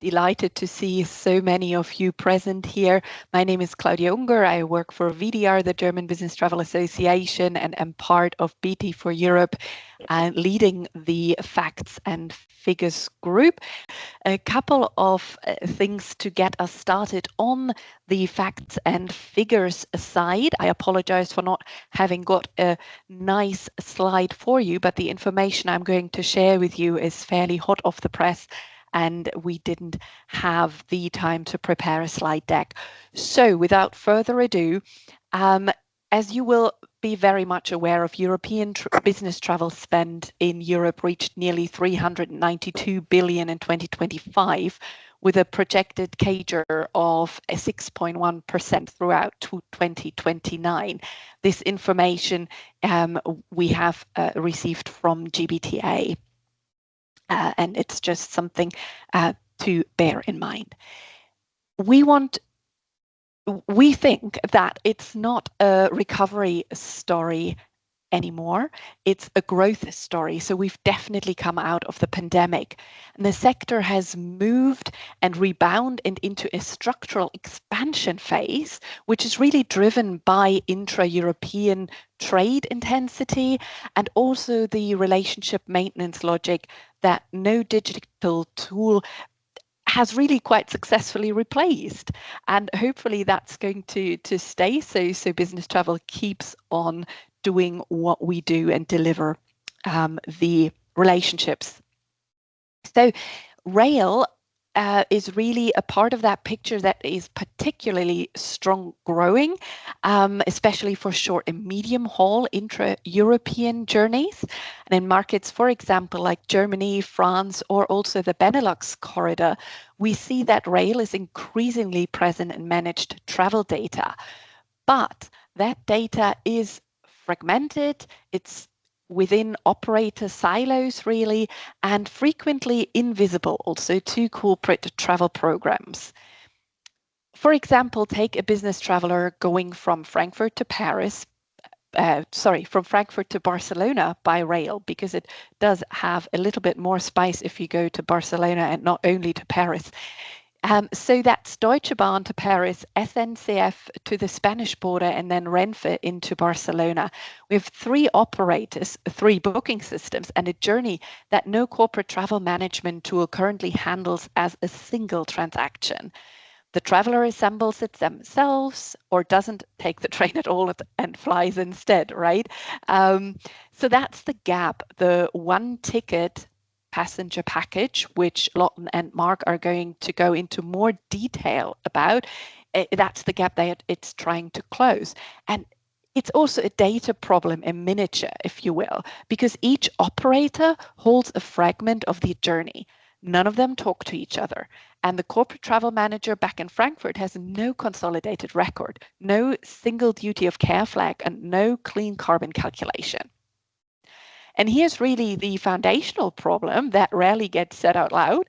delighted to see so many of you present here. My name is Claudia Unger. I work for VDR, the German Business Travel Association, and am part of BT4Europe, leading the Facts and Figures group. A couple of things to get us started on the facts and figures side. I apologize for not having got a nice slide for you, but the information I'm going to share with you is fairly hot off the press, and we didn't have the time to prepare a slide deck. So without further ado, as you will be very much aware of, European business travel spend in Europe reached nearly 392 billion in 2025, with a projected CAGR of 6.1% throughout 2029. This information we have received from GBTA. And it's just something to bear in mind. We think that it's not a recovery story anymore. It's a growth story. So we've definitely come out of the pandemic, and the sector has moved and rebounded into a structural expansion phase, which is really driven by intra-European trade intensity and also the relationship maintenance logic that no digital tool has really quite successfully replaced, and hopefully that's going to stay so business travel keeps on doing what we do and deliver the relationships. So rail is really a part of that picture that is particularly strong growing, especially for short and medium haul intra-European journeys. And in markets, for example, like Germany, France, or also the Benelux corridor, we see that rail is increasingly present in managed travel data. But that data is fragmented, it's within operator silos really, and frequently invisible also to corporate travel programs. For example, take a business traveler going from Frankfurt to Paris, from Frankfurt to Barcelona by rail, because it does have a little bit more spice if you go to Barcelona and not only to Paris. So that's Deutsche Bahn to Paris, SNCF to the Spanish border, and then Renfe into Barcelona. We have 3 operators, 3 booking systems, and a journey that no corporate travel management tool currently handles as a single transaction. The traveler assembles it themselves or doesn't take the train at all and flies instead, right? So that's the gap, the one ticket passenger package, which Lotten and Mark are going to go into more detail about. That's the gap that it's trying to close. And it's also a data problem in miniature, if you will, because each operator holds a fragment of the journey. None of them talk to each other. And the corporate travel manager back in Frankfurt has no consolidated record, no single duty of care flag, and no clean carbon calculation. And here's really the foundational problem that rarely gets said out loud.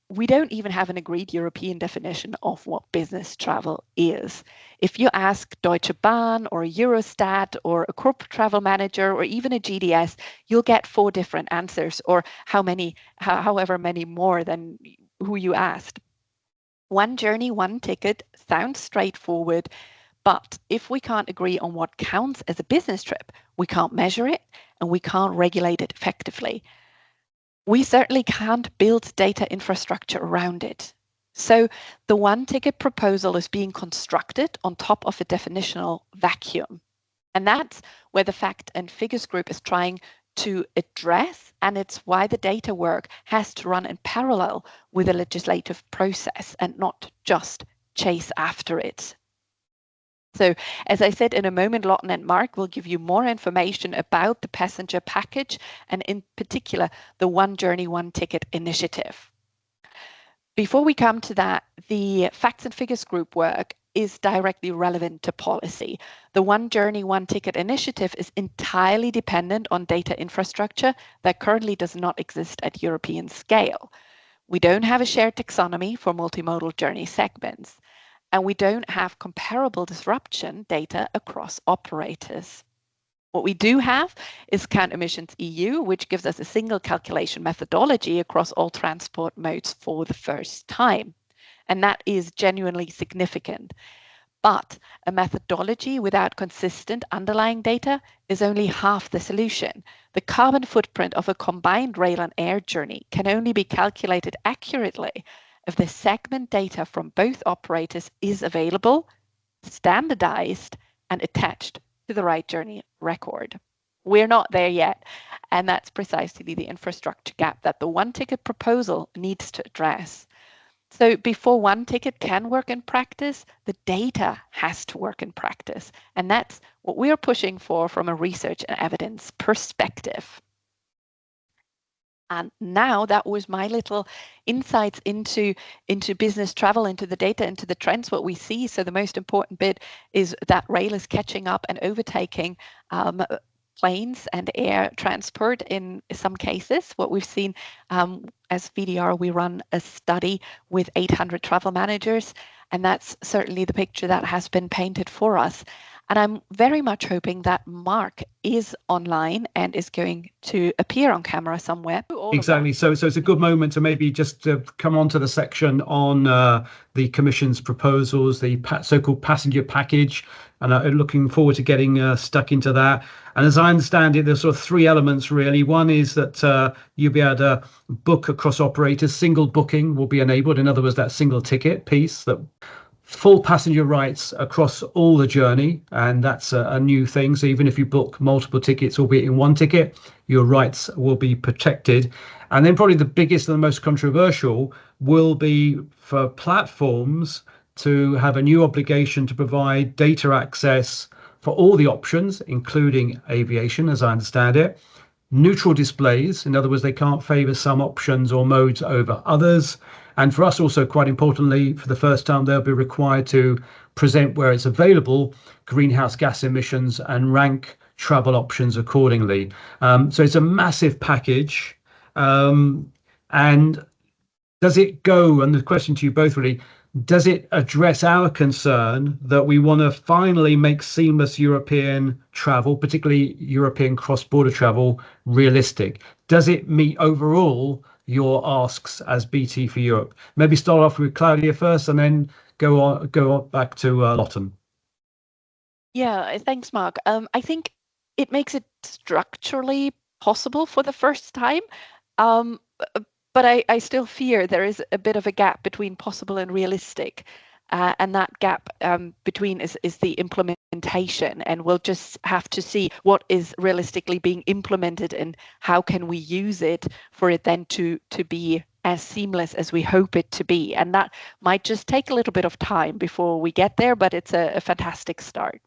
We don't even have an agreed European definition of what business travel is. If you ask Deutsche Bahn or Eurostat or a corporate travel manager or even a GDS, you'll get 4 different answers, or however many more than who you asked. One journey, one ticket sounds straightforward, but if we can't agree on what counts as a business trip, we can't measure it and we can't regulate it effectively. We certainly can't build data infrastructure around it. So the one ticket proposal is being constructed on top of a definitional vacuum. And that's where the Fact and Figures group is trying to address, and it's why the data work has to run in parallel with the legislative process and not just chase after it. So as I said, in a moment, Lotten and Mark will give you more information about the passenger package and in particular, the One Journey, One Ticket initiative. Before we come to that, the Facts and Figures group work is directly relevant to policy. The One Journey, One Ticket initiative is entirely dependent on data infrastructure that currently does not exist at European scale. We don't have a shared taxonomy for multimodal journey segments, and we don't have comparable disruption data across operators. What we do have is Count Emissions EU, which gives us a single calculation methodology across all transport modes for the first time. And that is genuinely significant. But a methodology without consistent underlying data is only half the solution. The carbon footprint of a combined rail and air journey can only be calculated accurately if the segment data from both operators is available, standardized, and attached to the right journey record. We're not there yet, and that's precisely the infrastructure gap that the one ticket proposal needs to address. So before one ticket can work in practice, the data has to work in practice. And that's what we're pushing for from a research and evidence perspective. And now that was my little insights into business travel, into the data, into the trends, what we see. So the most important bit is that rail is catching up and overtaking planes and air transport in some cases. What we've seen as VDR, we run a study with 800 travel managers, and that's certainly the picture that has been painted for us. And I'm very much hoping that Mark is online and is going to appear on camera somewhere. Exactly. So it's a good moment to maybe just come on to the section on the Commission's proposals, the so-called passenger package. And looking forward to getting stuck into that. And as I understand it, there's sort of three elements, really. One is that you'll be able to book across operators. Single booking will be enabled. In other words, that single ticket piece, that full passenger rights across all the journey, and that's a new thing. So even if you book multiple tickets, albeit in one ticket, your rights will be protected. And then probably the biggest and the most controversial will be for platforms to have a new obligation to provide data access for all the options, including aviation, as I understand it. Neutral displays, in other words, they can't favour some options or modes over others. And for us also, quite importantly, for the first time, they'll be required to present where it's available greenhouse gas emissions and rank travel options accordingly. So it's a massive package. And does it go, and the question to you both really, does it address our concern that we want to finally make seamless European travel, particularly European cross-border travel, realistic? Does it meet overall your asks as BT4Europe? Maybe start off with Claudia first, and then go on back to Lotten. Yeah, thanks, Mark. I think it makes it structurally possible for the first time. But I still fear there is a bit of a gap between possible and realistic. And that gap between is the implementation, and we'll just have to see what is realistically being implemented and how can we use it for it then to be as seamless as we hope it to be. And that might just take a little bit of time before we get there, but it's a fantastic start.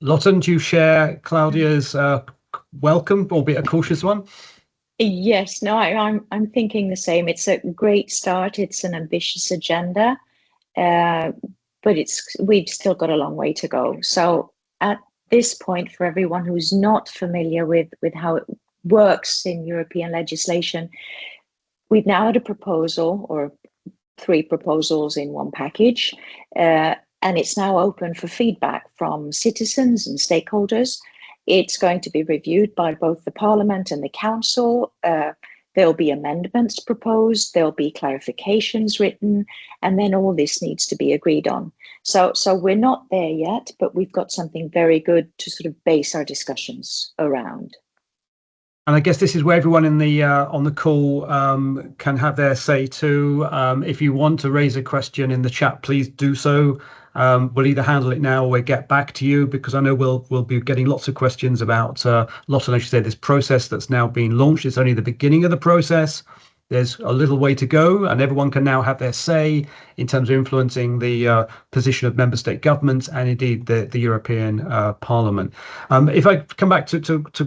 Lotten, do you share Claudia's welcome, albeit a cautious one? Yes, no, I'm thinking the same. It's a great start. It's an ambitious agenda, but we've still got a long way to go. So at this point, for everyone who's not familiar with how it works in European legislation, we've now had a proposal, or three proposals in one package, and it's now open for feedback from citizens and stakeholders. It's going to be reviewed by both the Parliament and the Council. There'll be amendments proposed, there'll be clarifications written, and then all this needs to be agreed on. So we're not there yet, but we've got something very good to sort of base our discussions around. And I guess this is where everyone in the on the call can have their say too. If you want to raise a question in the chat, please do so. We'll either handle it now or we'll get back to you, because I know we'll be getting lots of questions about Lotten, as you said, this process that's now been launched. It's only the beginning of the process. There's a little way to go, and everyone can now have their say in terms of influencing the position of member state governments and indeed the European Parliament. If I come back to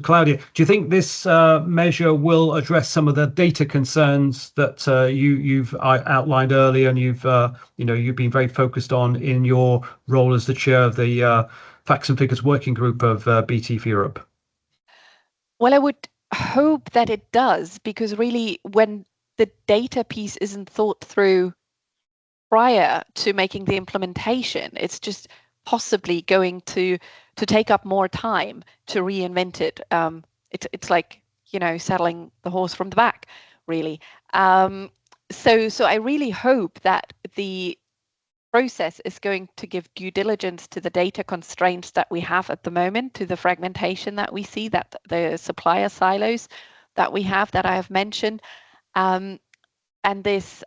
Claudia, do you think this measure will address some of the data concerns that you've outlined earlier, and you've been very focused on in your role as the chair of the Facts and Figures Working Group of BT4Europe? Well, I would hope that it does, because really when the data piece isn't thought through prior to making the implementation, it's just possibly going to to take up more time to reinvent it. It's like, you know, saddling the horse from the back, really. So I really hope that the process is going to give due diligence to the data constraints that we have at the moment, to the fragmentation that we see, that the supplier silos that we have, that I have mentioned, and this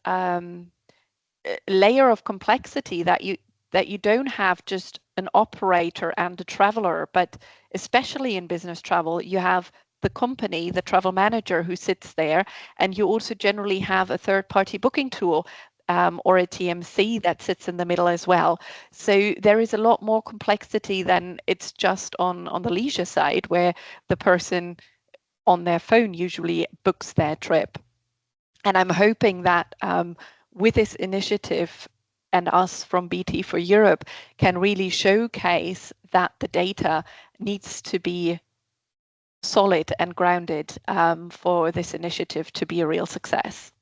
layer of complexity that you don't have just an operator and a traveler, but especially in business travel, you have the company, the travel manager who sits there, and you also generally have a third-party booking tool or a TMC that sits in the middle as well. So there is a lot more complexity than it's just on the leisure side, where the person on their phone usually books their trip. And I'm hoping that with this initiative and us from BT4Europe can really showcase that the data needs to be solid and grounded for this initiative to be a real success.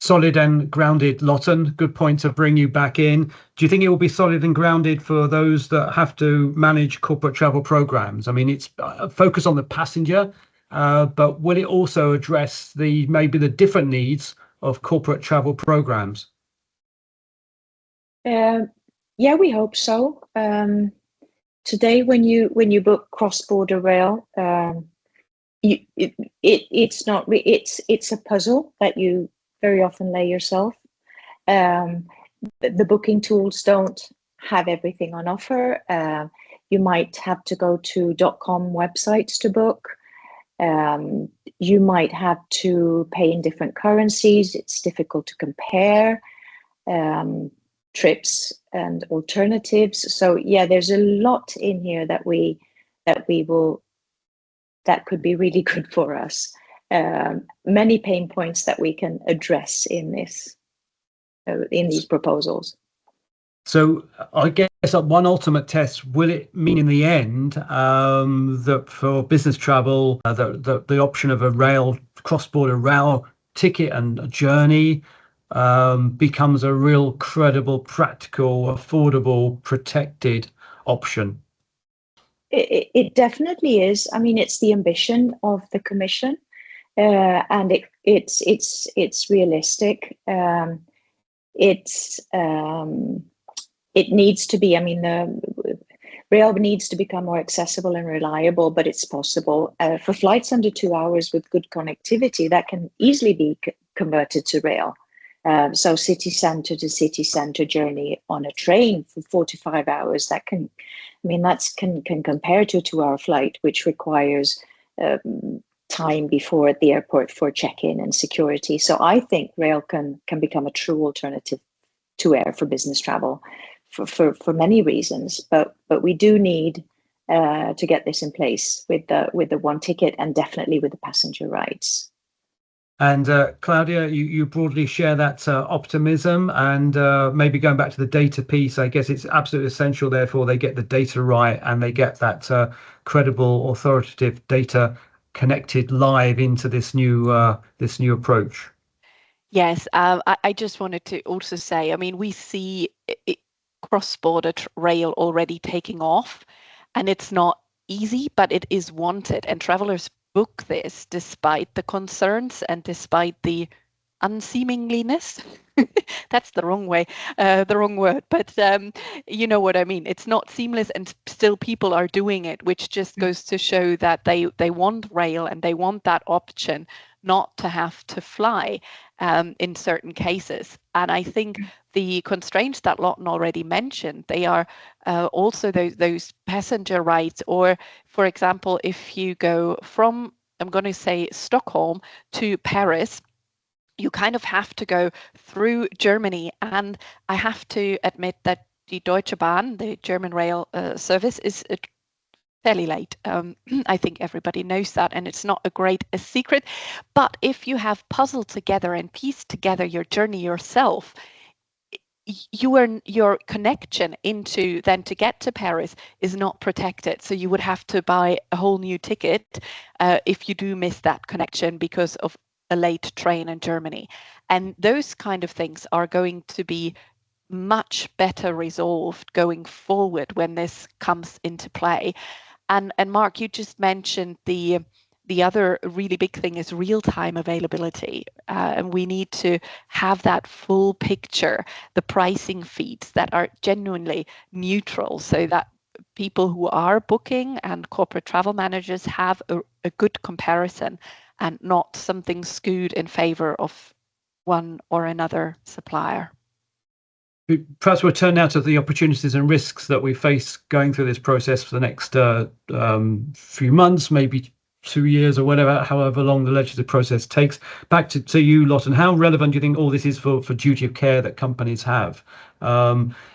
Solid and grounded, Lotten. Good point to bring you back in. Do you think it will be solid and grounded for those that have to manage corporate travel programs? I mean, it's focused on the passenger, but will it also address maybe the different needs of corporate travel programs? Yeah, we hope so. Today, when you book cross-border rail, it's not. It's a puzzle that you very often lay yourself. The booking tools don't have everything on offer. You might have to go to .com websites to book. You might have to pay in different currencies. It's difficult to compare trips and alternatives. So yeah, there's a lot in here that could be really good for us. Many pain points that we can address in these proposals. So I guess one ultimate test, will it mean in the end that for business travel, the option of a cross-border rail ticket and a journey becomes a real credible, practical, affordable, protected option? It definitely is. I mean, it's the ambition of the Commission, and it's realistic. It needs to be. I mean, the rail needs to become more accessible and reliable, but it's possible for flights under 2 hours with good connectivity that can easily be converted to rail. So city center to city center journey on a train for 45 hours, that can compare to a 2-hour flight, which requires time before at the airport for check-in and security. So I think rail can become a true alternative to air for business travel for many reasons. But we do need to get this in place with the one ticket, and definitely with the passenger rights. And Claudia, you broadly share that optimism, and maybe going back to the data piece, I guess it's absolutely essential, therefore, they get the data right and they get that credible, authoritative data connected live into this new approach. Yes, I just wanted to also say, I mean, we see cross-border rail already taking off, and it's not easy, but it is wanted, and travelers book this despite the concerns and despite the unseemliness. That's the wrong word, but you know what I mean. It's not seamless, and still people are doing it, which just goes to show that they want rail and they want that option not to have to fly in certain cases. And I think the constraints that Lotten already mentioned, they are also those passenger rights, or for example, if you go from, I'm going to say, Stockholm to Paris, you kind of have to go through Germany. And I have to admit that the Deutsche Bahn, the German rail service, is fairly late. I think everybody knows that, and it's not a secret. But if you have puzzled together and pieced together your journey yourself, your connection into then to get to Paris is not protected. So you would have to buy a whole new ticket if you do miss that connection because of a late train in Germany. And those kind of things are going to be much better resolved going forward when this comes into play. And Mark, you just mentioned the other really big thing is real-time availability, and we need to have that full picture, the pricing feeds that are genuinely neutral, so that people who are booking and corporate travel managers have a good comparison and not something skewed in favor of one or another supplier. Perhaps we'll turn now to the opportunities and risks that we face going through this process for the next few months, maybe 2 years or whatever, however long the legislative process takes. Back to you, Lotten. How relevant do you think all this is for duty of care that companies have?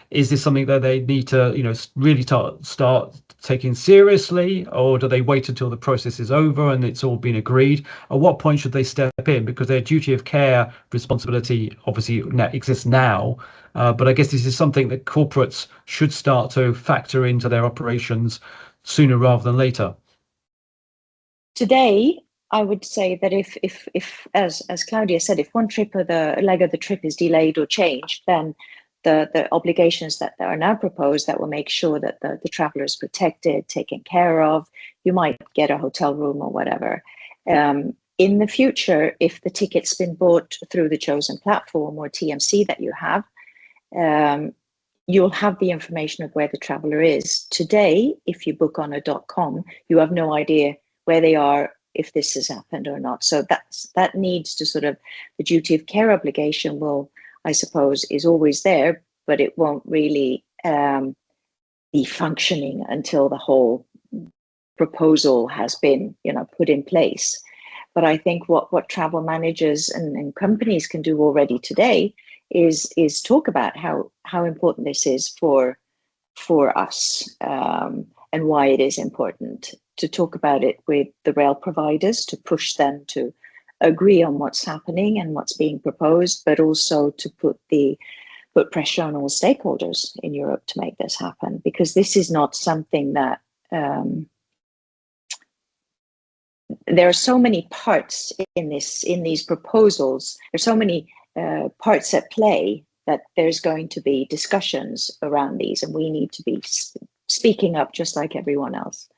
Is this something that they need to, really start taking seriously, or do they wait until the process is over and it's all been agreed? At what point should they step in? Because their duty of care responsibility obviously exists now, but I guess this is something that corporates should start to factor into their operations sooner rather than later. Today, I would say that if as Claudia said, if one trip or the leg of the trip is delayed or changed, then the obligations that are now proposed that will make sure that the traveler is protected, taken care of, you might get a hotel room or whatever. In the future, if the ticket's been bought through the chosen platform or TMC that you have, you'll have the information of where the traveler is. Today, if you book on a .com, you have no idea where they are, if this has happened or not. So that needs to sort of, the duty of care obligation will, I suppose, is always there, but it won't really be functioning until the whole proposal has been, put in place. But I think what travel managers and companies can do already today is talk about how important this is for us, and why it is important, to talk about it with the rail providers, to push them to agree on what's happening and what's being proposed, but also to put pressure on all stakeholders in Europe to make this happen, because this is not something that there are so many parts in these proposals. There's so many parts at play that there's going to be discussions around these, and we need to be speaking up just like everyone else.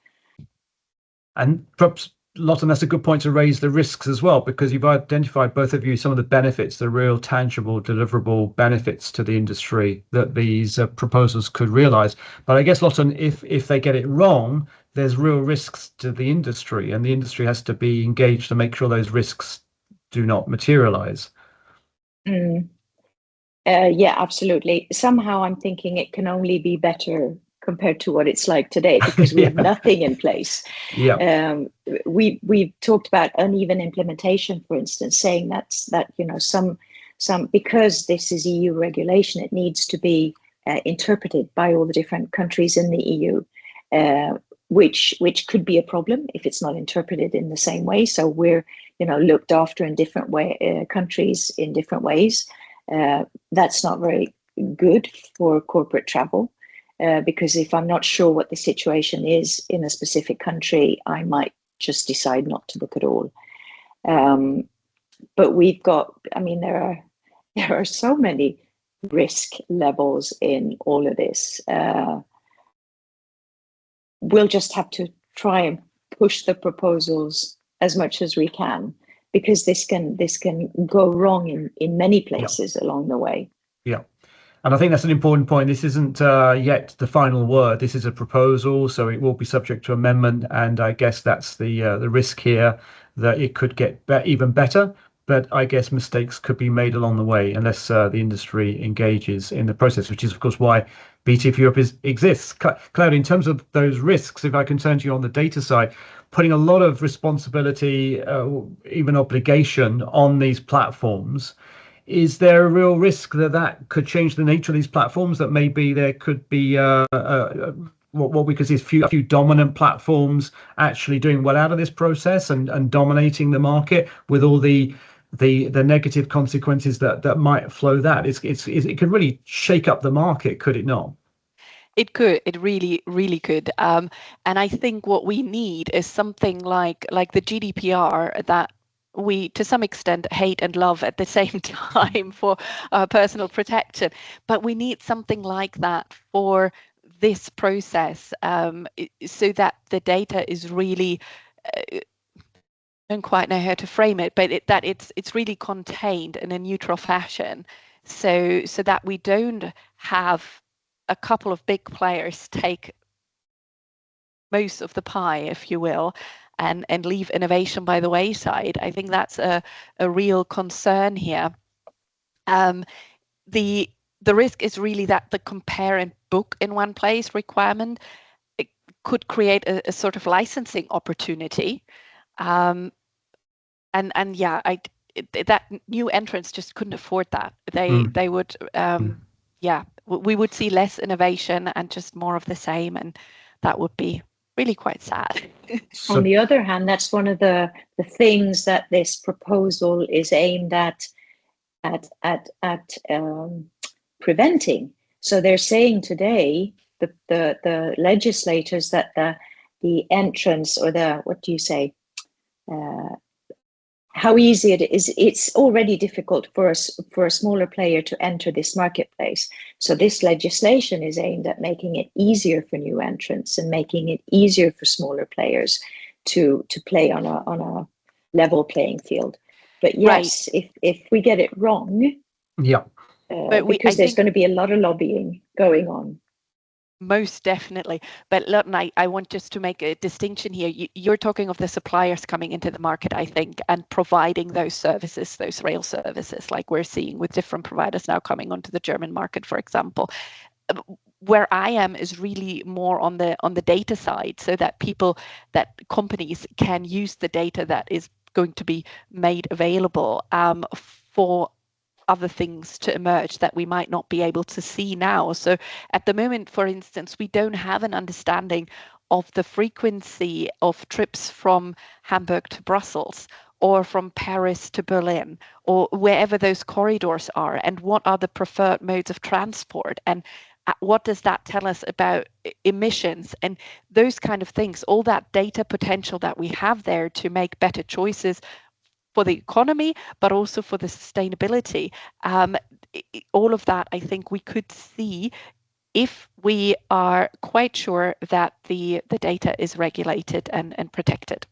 And perhaps, Lotten, that's a good point to raise the risks as well, because you've identified, both of you, some of the benefits, the real tangible, deliverable benefits to the industry that these proposals could realise. But I guess, Lotten, if they get it wrong, there's real risks to the industry, and the industry has to be engaged to make sure those risks do not materialise. Yeah, absolutely. Somehow I'm thinking it can only be better compared to what it's like today, because we have nothing in place. We've talked about uneven implementation, for instance, saying that some because this is EU regulation, it needs to be interpreted by all the different countries in the EU, which could be a problem if it's not interpreted in the same way. So we're looked after in different countries in different ways. That's not very good for corporate travel. Because if I'm not sure what the situation is in a specific country, I might just decide not to book at all. But we've got, there are so many risk levels in all of this. We'll just have to try and push the proposals as much as we can, because this can go wrong in many places along the way. Yeah. And I think that's an important point. This isn't yet the final word. This is a proposal, so it will be subject to amendment. And I guess that's the risk here, that it could get even better. But I guess mistakes could be made along the way unless the industry engages in the process, which is, of course, why BT4Europe exists. Claudia, in terms of those risks, if I can turn to you on the data side, putting a lot of responsibility, even obligation, on these platforms, is there a real risk that could change the nature of these platforms, that maybe there could be what we could see is a few dominant platforms actually doing well out of this process and dominating the market, with all the negative consequences that might flow? It could really shake up the market, could it not? It could. It really, really could. And I think what we need is something like the GDPR that we to some extent hate and love at the same time for personal protection, but we need something like that for this process, so that the data is really, don't quite know how to frame it, but that it's really contained in a neutral fashion, so that we don't have a couple of big players take most of the pie, if you will, and leave innovation by the wayside. I think that's a real concern here. The risk is really that the compare and book in one place requirement, it could create a sort of licensing opportunity. And yeah, that new entrants just couldn't afford that. They would, yeah, we would see less innovation and just more of the same, and that would be really quite sad. On the other hand, that's one of the things that this proposal is aimed at preventing. So they're saying today, the legislators, that the entrance, or the, what do you say, how easy it is. It's already difficult for a smaller player to enter this marketplace. So this legislation is aimed at making it easier for new entrants and making it easier for smaller players to play on a level playing field. But yes, right, if we get it wrong, yeah, because there's going to be a lot of lobbying going on. Most definitely. But Lotte, I want just to make a distinction here. You're talking of the suppliers coming into the market, I think, and providing those services, those rail services, like we're seeing with different providers now coming onto the German market, for example. Where I am is really more on the data side, so that companies can use the data that is going to be made available for other things to emerge that we might not be able to see now. So at the moment, for instance, we don't have an understanding of the frequency of trips from Hamburg to Brussels, or from Paris to Berlin, or wherever those corridors are, and what are the preferred modes of transport, and what does that tell us about emissions and those kind of things. All that data potential that we have there to make better choices for the economy, but also for the sustainability. All of that, I think we could see if we are quite sure that the data is regulated and protected.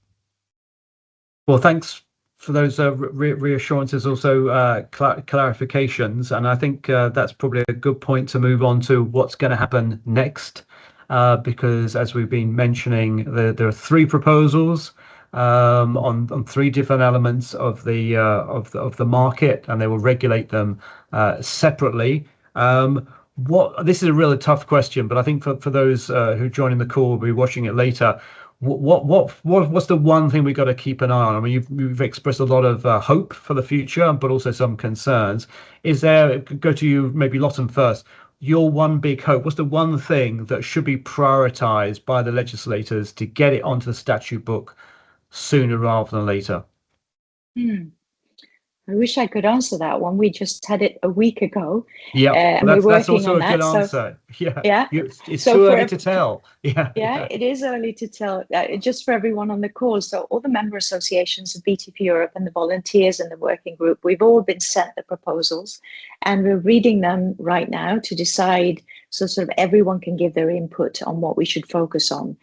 Well, thanks for those reassurances, also clarifications. And I think that's probably a good point to move on to what's going to happen next, because as we've been mentioning, there are three proposals on three different elements of the market, and they will regulate them separately. This is a really tough question, but I think for those who join in the call, will be watching it later. What's the one thing we've got to keep an eye on? I mean, you've expressed a lot of hope for the future, but also some concerns. Is there, go to you, maybe Lotten first, your one big hope? What's the one thing that should be prioritized by the legislators to get it onto the statute book sooner rather than later? I wish I could answer that one. We just had it a week ago. Yeah, and we're working that's also on a good that. answer. Yeah. It's so too early to tell. Yeah, it is early to tell. Just for everyone on the call, so all the member associations of BT4Europe and the volunteers and the working group, we've all been sent the proposals, and we're reading them right now to decide, so sort of everyone can give their input on what we should focus on.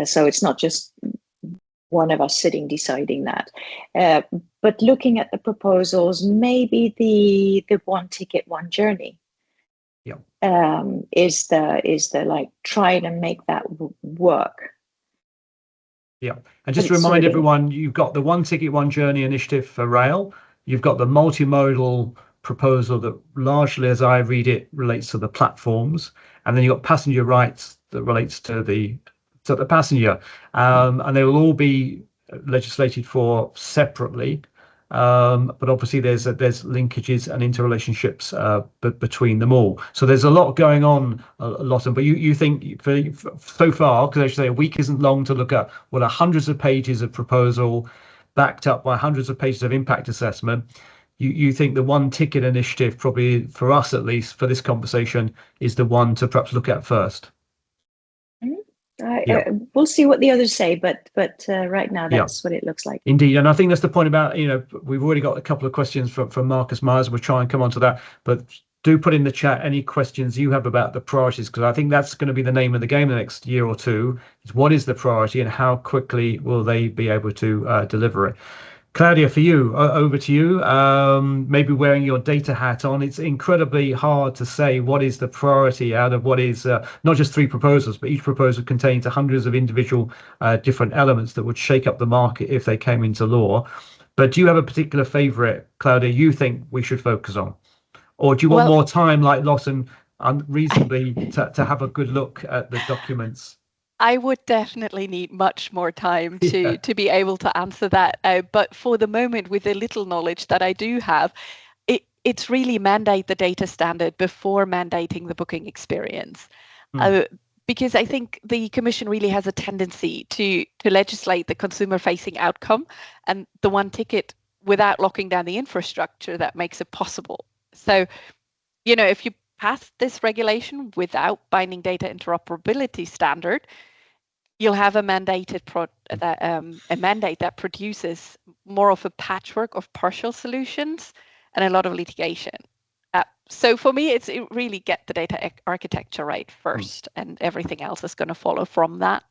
So it's not just one of us sitting deciding that. But looking at the proposals, maybe the one ticket, one journey is the like trying to make that work. Yeah, and just to remind everyone, you've got the one ticket, one journey initiative for rail. You've got the multimodal proposal that largely, as I read it, relates to the platforms, and then you've got passenger rights that relates to the passenger, and they will all be legislated for separately, but obviously there's linkages and interrelationships between them all. So there's a lot going on, Lotten. But you think for so far, because I should say a week isn't long to look at what are hundreds of pages of proposal backed up by hundreds of pages of impact assessment. You think the one ticket initiative, probably for us at least for this conversation, is the one to perhaps look at first? We'll see what the others say, but right now that's what it looks like. Indeed, and I think that's the point about, we've already got a couple of questions from Marcus Myers. We'll try and come on to that, but do put in the chat any questions you have about the priorities, because I think that's going to be the name of the game the next year or two, is what is the priority and how quickly will they be able to deliver it. Claudia, for you, over to you. Maybe wearing your data hat on, it's incredibly hard to say what is the priority out of what is not just 3 proposals, but each proposal contains hundreds of individual different elements that would shake up the market if they came into law. But do you have a particular favorite, Claudia, you think we should focus on? Or do you want more time like Lawson reasonably to have a good look at the documents? I would definitely need much more time to be able to answer that. But for the moment, with the little knowledge that I do have, it's really mandate the data standard before mandating the booking experience. Because I think the Commission really has a tendency to legislate the consumer-facing outcome and the one ticket without locking down the infrastructure that makes it possible. So, if you pass this regulation without binding data interoperability standard, you'll have a mandate that produces more of a patchwork of partial solutions and a lot of litigation. So for me, it's really get the data architecture right first, and everything else is going to follow from that.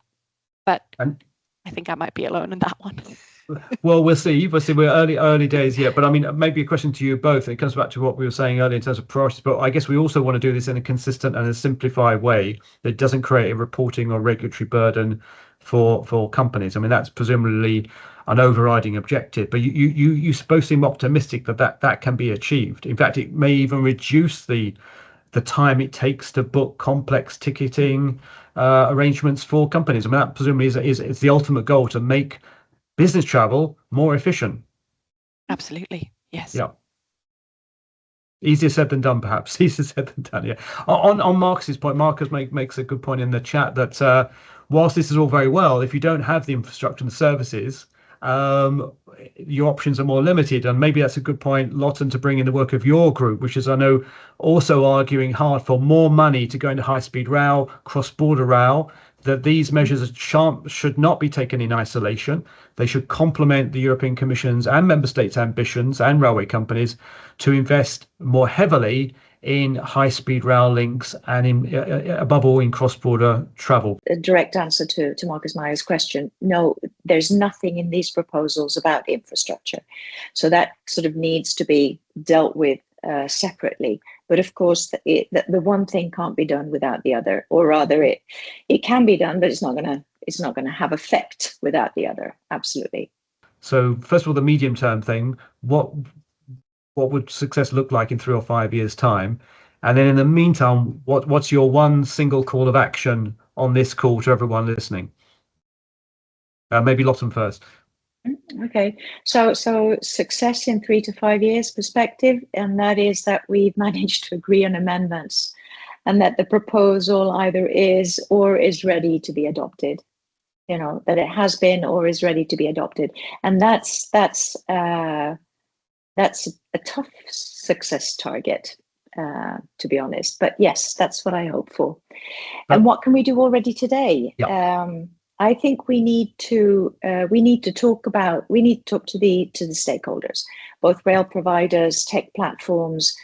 But I think I might be alone in that one. Well, we'll see. We're early days yet. But I mean, maybe a question to you both. It comes back to what we were saying earlier in terms of priorities. But I guess we also want to do this in a consistent and a simplified way that doesn't create a reporting or regulatory burden for companies. I mean, that's presumably an overriding objective. But you both seem optimistic that can be achieved. In fact, it may even reduce the time it takes to book complex ticketing arrangements for companies. I mean, that presumably is the ultimate goal, to make business travel more efficient. Absolutely, yes. Yeah. Easier said than done, perhaps. Easier said than done. Yeah. On Marcus's point, Marcus makes a good point in the chat that whilst this is all very well, if you don't have the infrastructure and the services, your options are more limited. And maybe that's a good point, Lotten, to bring in the work of your group, which is, I know, also arguing hard for more money to go into high-speed rail, cross-border rail, that these measures should not be taken in isolation. They should complement the European Commission's and member states' ambitions and railway companies to invest more heavily in high-speed rail links and above all in cross-border travel. A direct answer to Marcus Meyer's question: no, there's nothing in these proposals about infrastructure. So that sort of needs to be dealt with separately. But of course, the one thing can't be done without the other, or rather, it can be done, but it's not going to have effect without the other. Absolutely. So first of all, the medium-term thing: what would success look like in 3 or 5 years' time? And then in the meantime, what's your one single call of action on this call to everyone listening? Maybe Lotten first. Okay, so success in 3 to 5 years perspective, and that is that we've managed to agree on amendments, and that the proposal either is or is ready to be adopted. That it has been or is ready to be adopted, and that's a tough success target, to be honest. But yes, that's what I hope for. And what can we do already today? Yeah. I think we need to talk to the stakeholders, both rail providers, tech platforms.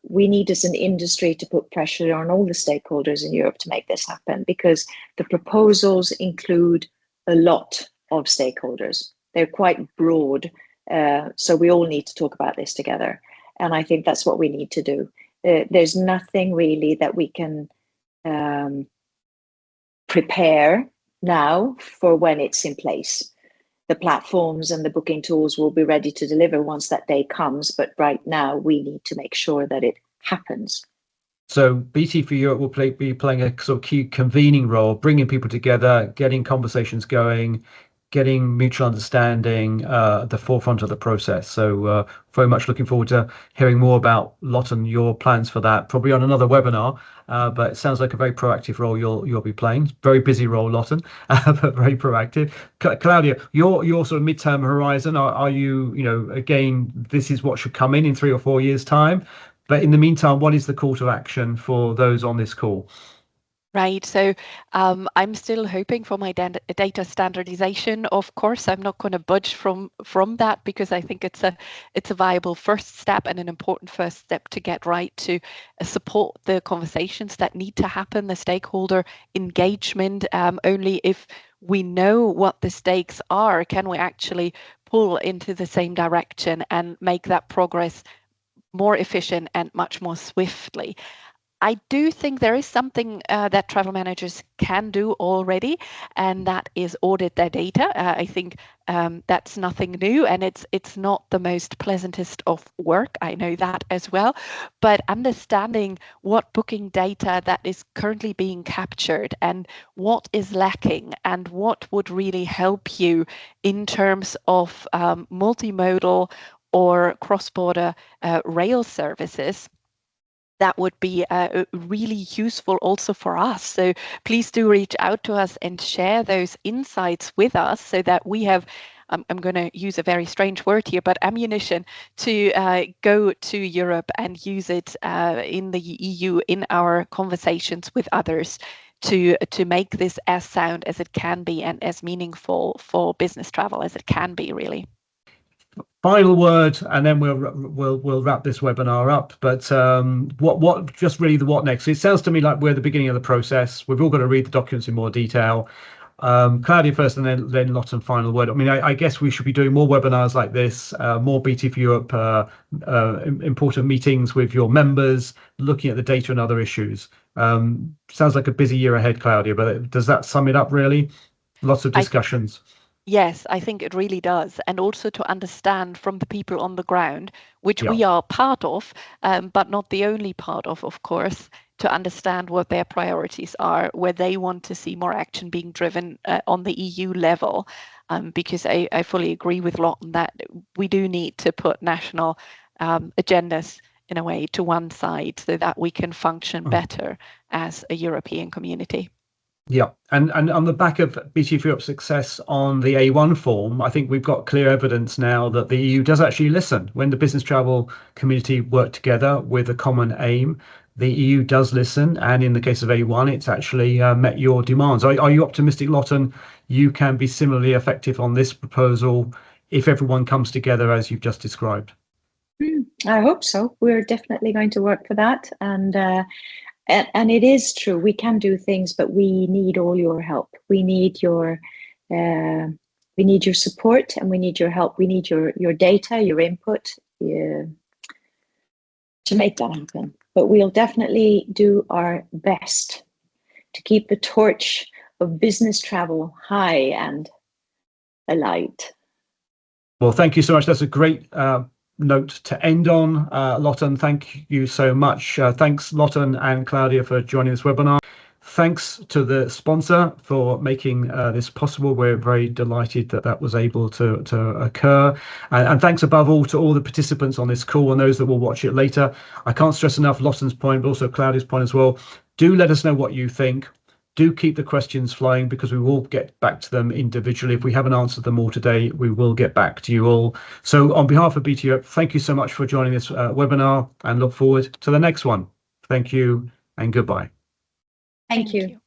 We need, as an industry, to put pressure on all the stakeholders in Europe to make this happen, because the proposals include a lot of stakeholders. They're quite broad, so we all need to talk about this together. And I think that's what we need to do. There's nothing really that we can prepare now for when it's in place. The platforms and the booking tools will be ready to deliver once that day comes, but right now we need to make sure that it happens. So BT4Europe will be playing a sort of key convening role, bringing people together, getting conversations going, getting mutual understanding at the forefront of the process. So very much looking forward to hearing more about Lotten, your plans for that, probably on another webinar. But it sounds like a very proactive role you'll be playing. Very busy role, Lotten, but very proactive. Claudia, your sort of midterm horizon, are you, again, this is what should come in 3 or 4 years' time. But in the meantime, what is the call to action for those on this call? Right. So I'm still hoping for my data standardization. Of course, I'm not going to budge from that because I think it's a viable first step and an important first step to get right to support the conversations that need to happen, the stakeholder engagement. Only if we know what the stakes are, can we actually pull into the same direction and make that progress more efficient and much more swiftly. I do think there is something that travel managers can do already, and that is audit their data. I think that's nothing new, and it's not the most pleasantest of work. I know that as well, but understanding what booking data that is currently being captured and what is lacking and what would really help you in terms of multimodal or cross-border rail services, that would be really useful also for us. So please do reach out to us and share those insights with us so that we have, I'm going to use a very strange word here, but ammunition to go to Europe and use it in the EU in our conversations with others to make this as sound as it can be and as meaningful for business travel as it can be, really. Final word, and then we'll wrap this webinar up. But what just really the what next? It sounds to me like we're at the beginning of the process. We've all got to read the documents in more detail. Claudia first, and then Lotte, final word. I mean, I guess we should be doing more webinars like this, more BT4Europe important meetings with your members, looking at the data and other issues. Sounds like a busy year ahead, Claudia, but does that sum it up really? Lots of discussions. Yes, I think it really does. And also to understand from the people on the ground, which Yeah. we are part of, but not the only part of course, to understand what their priorities are, where they want to see more action being driven on the EU level. Because I fully agree with Lotten that we do need to put national agendas in a way to one side so that we can function better as a European community. Yeah, and on the back of BT4Europe's success on the A1 form, I think we've got clear evidence now that the EU does actually listen. When the business travel community work together with a common aim, the EU does listen, and in the case of A1, it's actually met your demands. Are you optimistic, Lotten, you can be similarly effective on this proposal if everyone comes together as you've just described? I hope so. We're definitely going to work for that, and it is true, we can do things, but we need all your help. We need your support, and we need your help. We need your data, your input to make that happen. But we'll definitely do our best to keep the torch of business travel high and alight. Well, thank you so much. That's a great note to end on. Lotten, thank you so much. Thanks, Lotten and Claudia, for joining this webinar. Thanks to the sponsor for making this possible. We're very delighted that that was able to occur. And thanks above all to all the participants on this call and those that will watch it later. I can't stress enough Lotten's point, but also Claudia's point as well. Do let us know what you think. Do keep the questions flying because we will get back to them individually. If we haven't answered them all today, we will get back to you all. So on behalf of BT Europe, thank you so much for joining this webinar and look forward to the next one. Thank you and goodbye. Thank you.